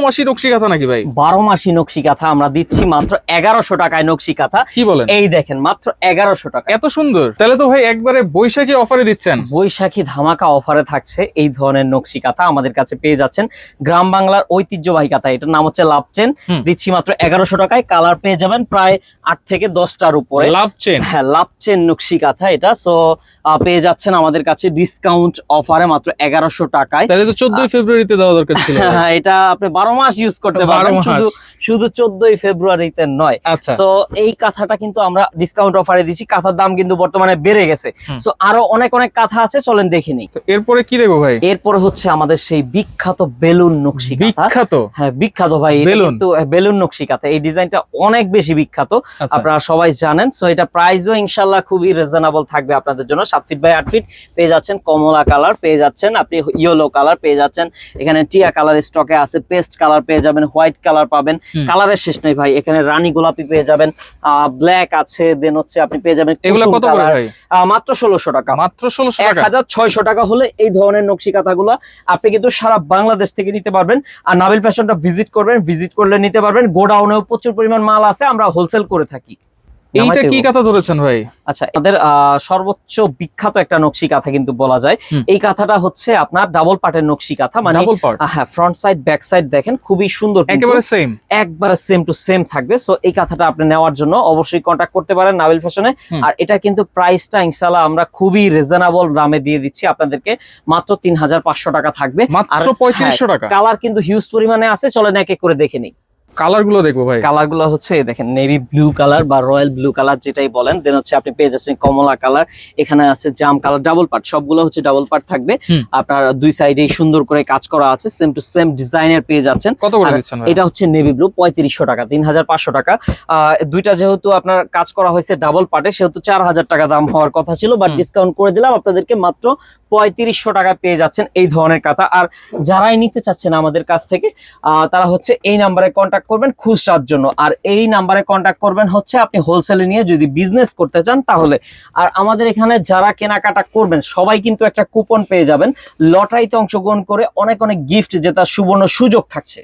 মাসি নকশি কাঁথা নাকি ভাই? 12 মাসি নকশি কাঁথা আমরা দিচ্ছি মাত্র 1100 টাকায় নকশি কাঁথা। কি বলেন? এই দেখেন মাত্র 1100 টাকা। এত সুন্দর, তাহলে তো ভাই একবারে বৈশাখী অফারে দিচ্ছেন। বৈশাখী ধামাকা অফারে থাকছে এই ধরনের নকশি কাঁথা আমাদের কাছে পেয়ে যাচ্ছেন। গ্রাম বাংলার ঐতিহ্যবাহী কাঁথা, এটার নাম হচ্ছে লাভ চেন। দিচ্ছি মাত্র 1100 টাকায়। কালার পেয়ে যাবেন প্রায় 8 থেকে 10টার উপরে। লাভ চেন, হ্যাঁ লাভ চেন নকশি কাঁথা এটা। সো পেয়ে যাচ্ছেন আমাদের কাছে ডিসকাউন্ট অফারে মাত্র 1100 টাকায়। তাহলে তো 14ই ফেব্রুয়ারিতে দেওয়া দরকার ছিল। হ্যাঁ এটা আপনি 12 মাস ইউজ করতে পারবেন, শুধু 14ই ফেব্রুয়ারিতে নয়। সো এই কাঁথাটা কিন্তু আমরা ডিসকাউন্ট অফারে দিচ্ছি। কাঁথার দাম কিন্তু বর্তমানে বেড়ে গেছে। সো আরো অনেক অনেক কাঁথা আছে, চলেন দেখে নিই। এরপরে কি দেখবো ভাই? এরপরে হচ্ছে আমাদের সেই বিখ্যাত বেলুন নকশি কাঁথা। বিখ্যাত? হ্যাঁ বিখ্যাত ভাই, কিন্তু বেলুন নকশি কাঁথা এই ডিজাইনটা অনেক বেশি বিখ্যাত, আপনারা সবাই জানেন। সো এটা প্রাইসও ইনশাআল্লাহ খুবই রিজনেবল থাকবে আপনাদের জন্য। 7 ফিট বাই 8 ফিট পেয়ে যাচ্ছেন। কমলা কালার পেয়ে যাচ্ছেন, আপনি ইয়েলো কালার পেয়ে যাচ্ছেন, এখানে টিয়া কালার স্টকে আছে, পেস্ট কালার পেয়ে যাবেন, হোয়াইট কালার পাবেন। কালারের শেষ নেই ভাই, এখানে রানী গোলাপি পেয়ে যাবেন, ব্ল্যাক আছে, দেন হচ্ছে আপনি পেয়ে যাবেন এগুলো কত করে ভাই? মাত্র 1600 টাকা। মাত্র 1600 টাকা? 1600 টাকা হলে এই ধরনের নকশি কাঁথাগুলো আপনি কিন্তু সারা বাংলাদেশ থেকে নিতে পারবেন। আর নাবিল ফ্যাশনটা ভিজিট করবেন, ভিজিট করলে নিতে পারবেন। গোডাউনেও প্রচুর পরিমাণ মাল আছে, আমরা হোলসেল করে থাকি। এইটা কি কাঁথা ধরেছেন ভাই? আচ্ছা, আমাদের সর্বোচ্চ বিখ্যাত একটা নকশি কাঁথা কিন্তু বলা যায়। এই কাঁথাটা হচ্ছে আপনার ডাবল পার্টের নকশি কাঁথা, মানে হ্যাঁ ফ্রন্ট সাইড ব্যাক সাইড দেখেন খুবই সুন্দর, একেবারে সেম, একবারে সেম টু সেম থাকবে। সো এই কাঁথাটা আপনি নেওয়ার জন্য অবশ্যই কন্টাক্ট করতে পারেন নাবিল ফ্যাশনে। আর এটা কিন্তু প্রাইসটা ইনশাআল্লাহ আমরা খুবই রিজনেবল দামে দিয়ে দিচ্ছি আপনাদেরকে, মাত্র 3500 টাকা থাকবে। মাত্র 3500 টাকা। কালার কিন্তু হিউজ পরিমাণে আছে, চলেন এক এক করে দেখে নিই। কালার গুলো দেখবো ভাই। কালার গুলো হচ্ছে দেখেন নেভি ব্লু কালার বা রয়্যাল ব্লু কালার যেটাই বলেন, দেন হচ্ছে আপনি পেয়ে যাচ্ছেন কমলা কালার, এখানে আছে জাম কালার, ডাবল পার্ট, সবগুলো হচ্ছে ডাবল পার্ট থাকবে। আপনার দুই সাইডে সুন্দর করে কাজ করা আছে, সেম টু সেম ডিজাইনের পেয়ে যাচ্ছেন। কত করে দিচ্ছেন ভাই? এটা হচ্ছে নেভি ব্লু 3500 টাকা, 3500 টাকা। দুইটা যেহেতু আপনার কাজ করা হয়েছে ডাবল পার্টে, সেহেতু 4000 টাকা দাম হওয়ার কথা ছিল, বাট ডিসকাউন্ট করে দিলাম আপনাদেরকে, মাত্র 3500 টাকা পেয়ে যাচ্ছেন এই ধরনের কাঁথা। আর যারাই নিতে চাচ্ছেন আমাদের কাছ থেকে তারা হচ্ছে এই নাম্বারে কন্ট্যাক্ট করবেন খুচরার জন্য, আর এই নাম্বারে কন্ট্যাক্ট করবেন হচ্ছে আপনি হোলসেলে নিয়ে যদি বিজনেস করতে চান তাহলে। আর আমাদের এখানে যারা কেনাকাটা করবেন সবাই কিন্তু একটা কুপন পেয়ে যাবেন, লটারিতে অংশগ্রহণ করে অনেক অনেক গিফট জেতার সুবর্ণ সুযোগ থাকছে।